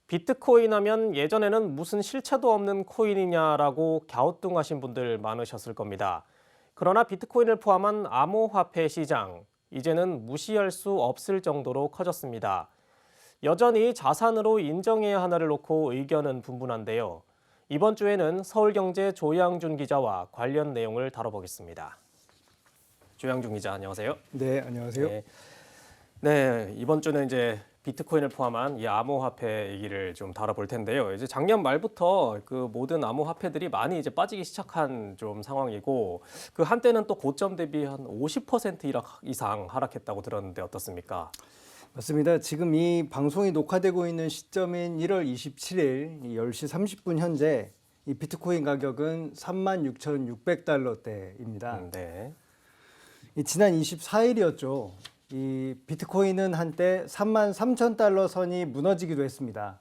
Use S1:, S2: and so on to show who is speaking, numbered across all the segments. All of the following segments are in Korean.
S1: 비트코인 하면 예전에는 무슨 실체도 없는 코인이냐라고 갸우뚱하신 분들 많으셨을 겁니다. 그러나 비트코인을 포함한 암호화폐 시장, 이제는 무시할 수 없을 정도로 커졌습니다. 여전히 자산으로 인정해야 하나를 놓고 의견은 분분한데요. 이번 주에는 서울경제 조양준 기자와 관련 내용을 다뤄보겠습니다. 조양준 기자, 안녕하세요.
S2: 네, 안녕하세요.
S1: 네, 이번 주는 이제 비트코인을 포함한 이 암호화폐 얘기를 좀 다뤄볼 텐데요. 이제 작년 말부터 그 모든 암호화폐들이 많이 이제 빠지기 시작한 좀 상황이고, 그 한때는 또 고점 대비 한 50% 이상 하락했다고 들었는데 어떻습니까?
S2: 맞습니다. 지금 이 방송이 녹화되고 있는 시점인 1월 27일 10시 30분 현재 이 비트코인 가격은 36,600달러대입니다.
S1: 네.
S2: 지난 24일이었죠. 이 비트코인은 한때 33,000달러 선이 무너지기도 했습니다.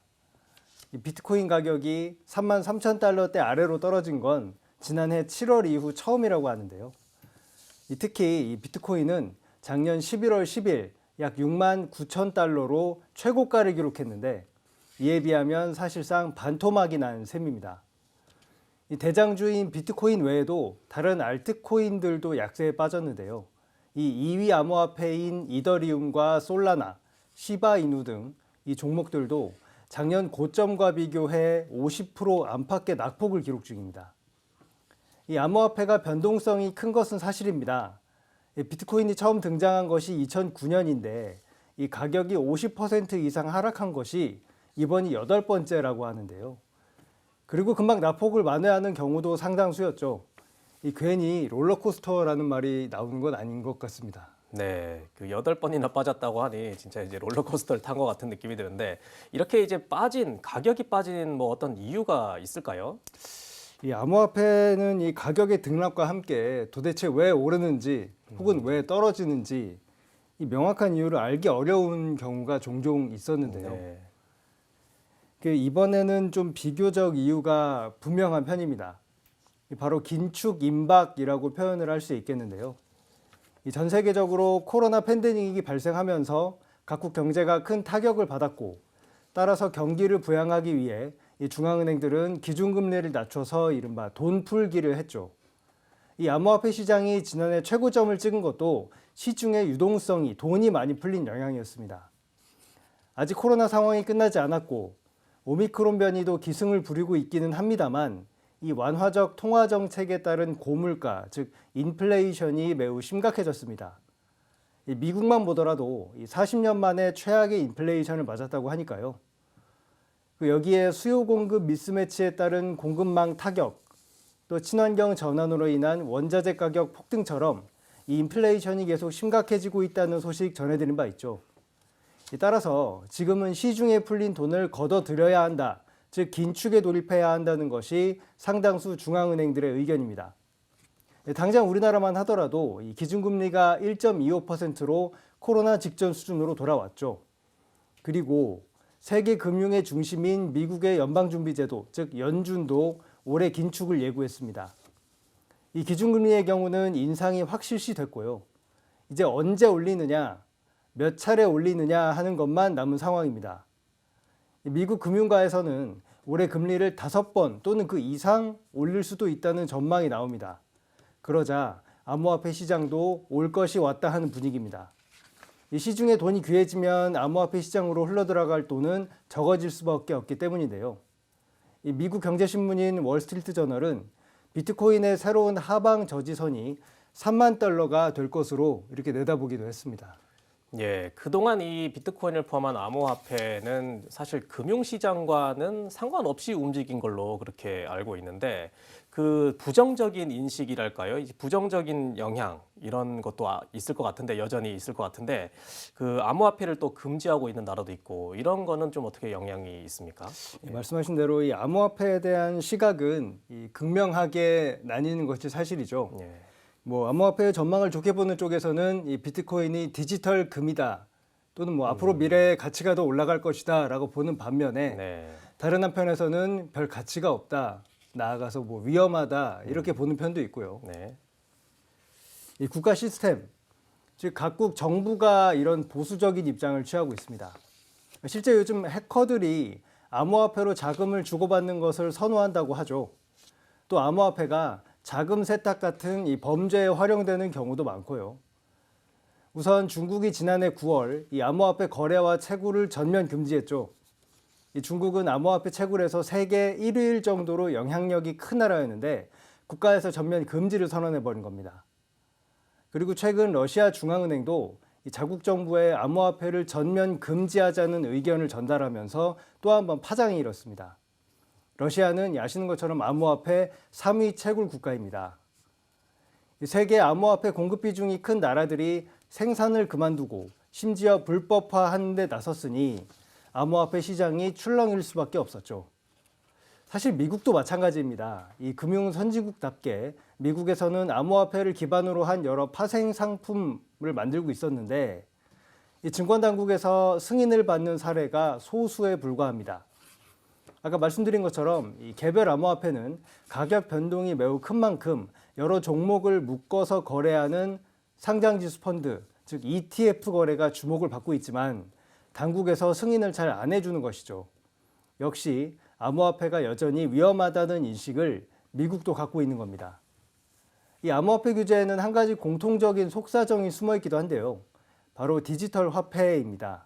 S2: 이 비트코인 가격이 33,000달러대 아래로 떨어진 건 지난해 7월 이후 처음이라고 하는데요. 특히 이 비트코인은 작년 11월 10일 약 69,000달러로 최고가를 기록했는데 이에 비하면 사실상 반토막이 난 셈입니다. 이 대장주인 비트코인 외에도 다른 알트코인들도 약세에 빠졌는데요. 이 2위 암호화폐인 이더리움과 솔라나, 시바이누 등 이 종목들도 작년 고점과 비교해 50% 안팎의 낙폭을 기록 중입니다. 이 암호화폐가 변동성이 큰 것은 사실입니다. 비트코인이 처음 등장한 것이 2009년인데 이 가격이 50% 이상 하락한 것이 이번이 8번째라고 하는데요. 그리고 금방 낙폭을 만회하는 경우도 상당수였죠. 이 괜히 롤러코스터라는 말이 나오는 건 아닌 것 같습니다.
S1: 네, 그 8번이나 빠졌다고 하니 진짜 이제 롤러코스터를 탄 것 같은 느낌이 드는데 이렇게 이제 가격이 빠진 뭐 어떤 이유가 있을까요?
S2: 이 암호화폐는 이 가격의 등락과 함께 도대체 왜 오르는지 혹은 왜 떨어지는지 이 명확한 이유를 알기 어려운 경우가 종종 있었는데요.
S1: 네.
S2: 이번에는 좀 비교적 이유가 분명한 편입니다. 바로 긴축 임박이라고 표현을 할 수 있겠는데요. 전 세계적으로 코로나 팬데믹이 발생하면서 각국 경제가 큰 타격을 받았고 따라서 경기를 부양하기 위해 이 중앙은행들은 기준금리를 낮춰서 이른바 돈 풀기를 했죠. 이 암호화폐 시장이 지난해 최고점을 찍은 것도 시중의 유동성이 돈이 많이 풀린 영향이었습니다. 아직 코로나 상황이 끝나지 않았고 오미크론 변이도 기승을 부리고 있기는 합니다만 이 완화적 통화 정책에 따른 고물가, 즉 인플레이션이 매우 심각해졌습니다. 미국만 보더라도 40년 만에 최악의 인플레이션을 맞았다고 하니까요. 여기에 수요 공급 미스매치에 따른 공급망 타격, 또 친환경 전환으로 인한 원자재 가격 폭등처럼 이 인플레이션이 계속 심각해지고 있다는 소식 전해드린 바 있죠. 따라서 지금은 시중에 풀린 돈을 걷어들여야 한다, 즉 긴축에 돌입해야 한다는 것이 상당수 중앙은행들의 의견입니다. 당장 우리나라만 하더라도 이 기준금리가 1.25%로 코로나 직전 수준으로 돌아왔죠. 그리고 세계 금융의 중심인 미국의 연방준비제도, 즉 연준도 올해 긴축을 예고했습니다. 이 기준금리의 경우는 인상이 확실시 됐고요. 이제 언제 올리느냐, 몇 차례 올리느냐 하는 것만 남은 상황입니다. 미국 금융가에서는 올해 금리를 5번 또는 그 이상 올릴 수도 있다는 전망이 나옵니다. 그러자 암호화폐 시장도 올 것이 왔다 하는 분위기입니다. 이 시중에 돈이 귀해지면 암호화폐 시장으로 흘러들어갈 돈은 적어질 수밖에 없기 때문인데요. 이 미국 경제신문인 월스트리트저널은 비트코인의 새로운 하방 저지선이 3만 달러가 될 것으로 이렇게 내다보기도 했습니다.
S1: 예, 그동안 이 비트코인을 포함한 암호화폐는 사실 금융시장과는 상관없이 움직인 걸로 그렇게 알고 있는데 그 부정적인 인식이랄까요? 이제 부정적인 영향 이런 것도 있을 것 같은데 여전히 있을 것 같은데 그 암호화폐를 또 금지하고 있는 나라도 있고 이런 거는 좀 어떻게 영향이 있습니까?
S2: 말씀하신 대로 이 암호화폐에 대한 시각은 이 극명하게 나뉘는 것이 사실이죠.
S1: 예.
S2: 암호화폐의 전망을 좋게 보는 쪽에서는 이 비트코인이 디지털 금이다 또는 앞으로 미래의 가치가 더 올라갈 것이다라고 보는 반면에
S1: 네.
S2: 다른 한편에서는 별 가치가 없다, 나아가서 위험하다 이렇게 보는 편도 있고요.
S1: 네.
S2: 이 국가 시스템, 즉 각국 정부가 이런 보수적인 입장을 취하고 있습니다. 실제 요즘 해커들이 암호화폐로 자금을 주고받는 것을 선호한다고 하죠. 또 암호화폐가 자금 세탁 같은 이 범죄에 활용되는 경우도 많고요. 우선 중국이 지난해 9월 이 암호화폐 거래와 채굴을 전면 금지했죠. 이 중국은 암호화폐 채굴에서 세계 1위일 정도로 영향력이 큰 나라였는데 국가에서 전면 금지를 선언해버린 겁니다. 그리고 최근 러시아 중앙은행도 이 자국 정부에 암호화폐를 전면 금지하자는 의견을 전달하면서 또 한 번 파장이 일었습니다. 러시아는 아시는 것처럼 암호화폐 3위 채굴 국가입니다. 세계 암호화폐 공급 비중이 큰 나라들이 생산을 그만두고 심지어 불법화하는 데 나섰으니 암호화폐 시장이 출렁일 수밖에 없었죠. 사실 미국도 마찬가지입니다. 이 금융 선진국답게 미국에서는 암호화폐를 기반으로 한 여러 파생 상품을 만들고 있었는데 이 증권 당국에서 승인을 받는 사례가 소수에 불과합니다. 아까 말씀드린 것처럼 이 개별 암호화폐는 가격 변동이 매우 큰 만큼 여러 종목을 묶어서 거래하는 상장지수 펀드, 즉 ETF 거래가 주목을 받고 있지만 당국에서 승인을 잘 안 해주는 것이죠. 역시 암호화폐가 여전히 위험하다는 인식을 미국도 갖고 있는 겁니다. 이 암호화폐 규제에는 한 가지 공통적인 속사정이 숨어 있기도 한데요. 바로 디지털 화폐입니다.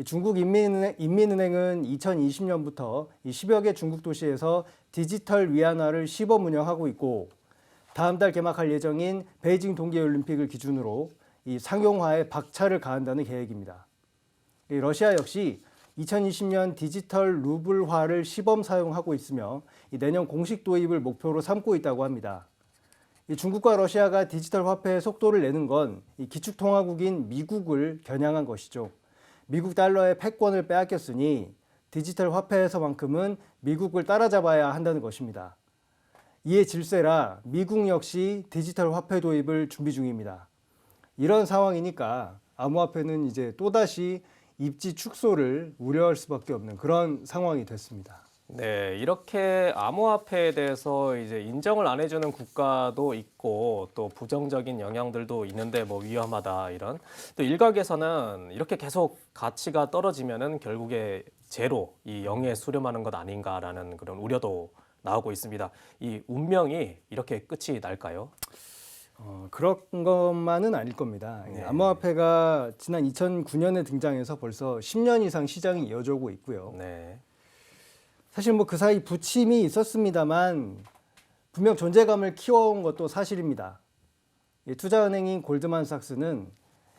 S2: 중국 인민은행은 2020년부터 10여 개 중국 도시에서 디지털 위안화를 시범 운영하고 있고 다음 달 개막할 예정인 베이징 동계올림픽을 기준으로 이 상용화에 박차를 가한다는 계획입니다. 러시아 역시 2020년 디지털 루블화를 시범 사용하고 있으며 내년 공식 도입을 목표로 삼고 있다고 합니다. 중국과 러시아가 디지털 화폐의 속도를 내는 건 기축통화국인 미국을 겨냥한 것이죠. 미국 달러의 패권을 빼앗겼으니 디지털 화폐에서만큼은 미국을 따라잡아야 한다는 것입니다. 이에 질세라 미국 역시 디지털 화폐 도입을 준비 중입니다. 이런 상황이니까 암호화폐는 이제 또다시 입지 축소를 우려할 수밖에 없는 그런 상황이 됐습니다.
S1: 네, 이렇게 암호화폐에 대해서 이제 인정을 안 해주는 국가도 있고 또 부정적인 영향들도 있는데 뭐 위험하다 이런. 또 일각에서는 이렇게 계속 가치가 떨어지면은 결국에 제로, 이 영에 수렴하는 것 아닌가라는 그런 우려도 나오고 있습니다. 이 운명이 이렇게 끝이 날까요?
S2: 그런 것만은 아닐 겁니다.
S1: 네.
S2: 암호화폐가 지난 2009년에 등장해서 벌써 10년 이상 시장이 이어져 오고 있고요.
S1: 네.
S2: 사실 뭐 그 사이 부침이 있었습니다만 분명 존재감을 키워온 것도 사실입니다. 투자은행인 골드만삭스는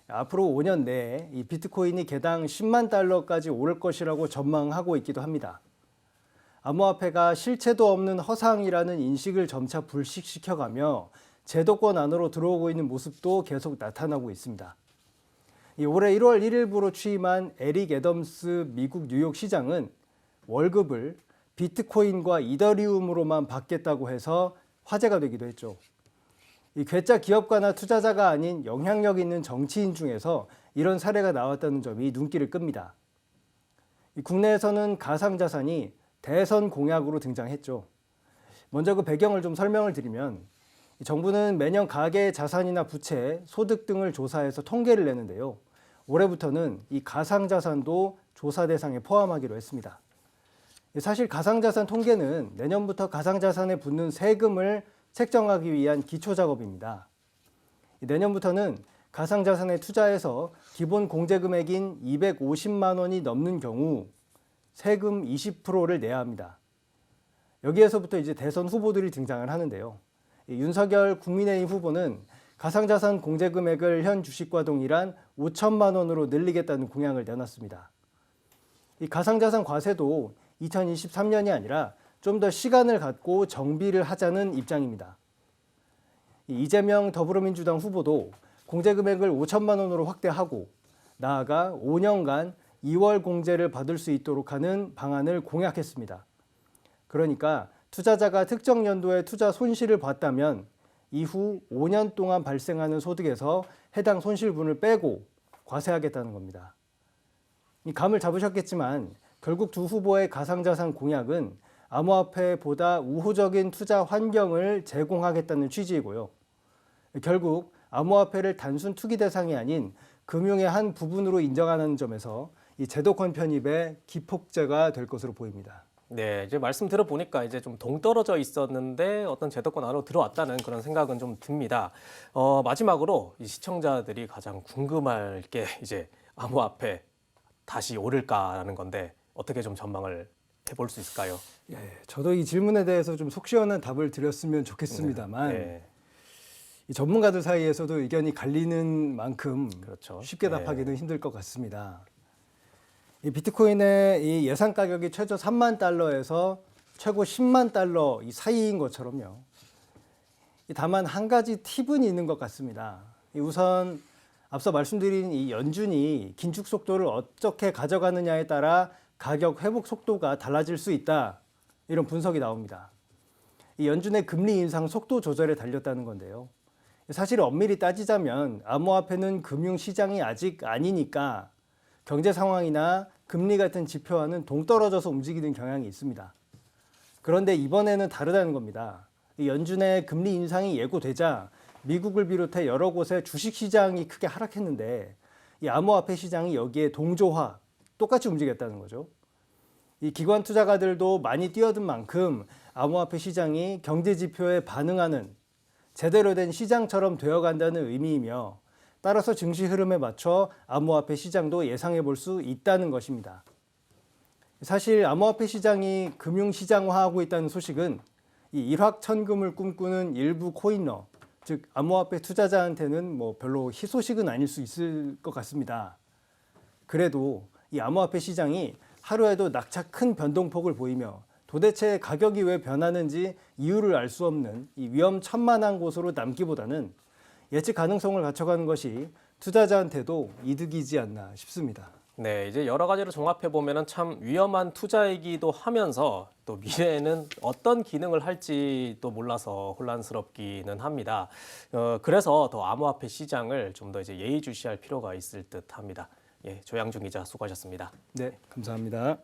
S2: 앞으로 5년 내에 이 비트코인이 개당 10만 달러까지 오를 것이라고 전망하고 있기도 합니다. 암호화폐가 실체도 없는 허상이라는 인식을 점차 불식시켜가며 제도권 안으로 들어오고 있는 모습도 계속 나타나고 있습니다. 올해 1월 1일부로 취임한 에릭 애덤스 미국 뉴욕 시장은 월급을 비트코인과 이더리움으로만 받겠다고 해서 화제가 되기도 했죠. 이 괴짜 기업가나 투자자가 아닌 영향력 있는 정치인 중에서 이런 사례가 나왔다는 점이 눈길을 끕니다. 국내에서는 가상자산이 대선 공약으로 등장했죠. 먼저 그 배경을 좀 설명을 드리면 정부는 매년 가계의 자산이나 부채, 소득 등을 조사해서 통계를 내는데요. 올해부터는 이 가상자산도 조사 대상에 포함하기로 했습니다. 사실 가상자산 통계는 내년부터 가상자산에 붙는 세금을 책정하기 위한 기초 작업입니다. 내년부터는 가상자산에 투자해서 기본 공제금액인 250만 원이 넘는 경우 세금 20%를 내야 합니다. 여기에서부터 이제 대선 후보들이 등장을 하는데요. 윤석열 국민의힘 후보는 가상자산 공제금액을 현 주식과 동일한 5천만 원으로 늘리겠다는 공약을 내놨습니다. 이 가상자산 과세도 2023년이 아니라 좀 더 시간을 갖고 정비를 하자는 입장입니다. 이재명 더불어민주당 후보도 공제금액을 5천만 원으로 확대하고 나아가 5년간 2월 공제를 받을 수 있도록 하는 방안을 공약했습니다. 그러니까 투자자가 특정 연도에 투자 손실을 봤다면 이후 5년 동안 발생하는 소득에서 해당 손실분을 빼고 과세하겠다는 겁니다. 이 감을 잡으셨겠지만 결국 두 후보의 가상자산 공약은 암호화폐보다 우호적인 투자 환경을 제공하겠다는 취지이고요. 결국 암호화폐를 단순 투기 대상이 아닌 금융의 한 부분으로 인정하는 점에서 이 제도권 편입의 기폭제가 될 것으로 보입니다.
S1: 네, 이제 말씀 들어보니까 이제 좀 동떨어져 있었는데 어떤 제도권 안으로 들어왔다는 그런 생각은 좀 듭니다. 마지막으로 이 시청자들이 가장 궁금할 게 이제 암호화폐 다시 오를까라는 건데 어떻게 좀 전망을 해볼 수 있을까요?
S2: 예, 저도 이 질문에 대해서 좀 속 시원한 답을 드렸으면 좋겠습니다만
S1: 네,
S2: 이 전문가들 사이에서도 의견이 갈리는 만큼
S1: 그렇죠.
S2: 쉽게
S1: 네.
S2: 답하기는 힘들 것 같습니다. 이 비트코인의 이 예상 가격이 최저 3만 달러에서 최고 10만 달러 이 사이인 것처럼요. 다만 한 가지 팁은 있는 것 같습니다. 우선 앞서 말씀드린 이 연준이 긴축 속도를 어떻게 가져가느냐에 따라 가격 회복 속도가 달라질 수 있다. 이런 분석이 나옵니다. 이 연준의 금리 인상 속도 조절에 달렸다는 건데요. 사실 엄밀히 따지자면 암호화폐는 금융시장이 아직 아니니까 경제 상황이나 금리 같은 지표와는 동떨어져서 움직이는 경향이 있습니다. 그런데 이번에는 다르다는 겁니다. 이 연준의 금리 인상이 예고되자 미국을 비롯해 여러 곳의 주식시장이 크게 하락했는데 이 암호화폐 시장이 여기에 동조화, 똑같이 움직였다는 거죠. 이 기관 투자가들도 많이 뛰어든 만큼 암호화폐 시장이 경제 지표에 반응하는 제대로 된 시장처럼 되어간다는 의미이며 따라서 증시 흐름에 맞춰 암호화폐 시장도 예상해 볼 수 있다는 것입니다. 사실 암호화폐 시장이 금융시장화하고 있다는 소식은 이 일확천금을 꿈꾸는 일부 코인러, 즉 암호화폐 투자자한테는 뭐 별로 희소식은 아닐 수 있을 것 같습니다. 그래도 이 암호화폐 시장이 하루에도 낙차 큰 변동폭을 보이며 도대체 가격이 왜 변하는지 이유를 알 수 없는 이 위험천만한 곳으로 남기보다는 예측 가능성을 갖춰가는 것이 투자자한테도 이득이지 않나 싶습니다.
S1: 네, 이제 여러 가지를 종합해 보면은 참 위험한 투자이기도 하면서 또 미래에는 어떤 기능을 할지도 몰라서 혼란스럽기는 합니다. 그래서 더 암호화폐 시장을 좀 더 이제 예의주시할 필요가 있을 듯합니다. 예, 조양준 기자 수고하셨습니다.
S2: 네, 감사합니다.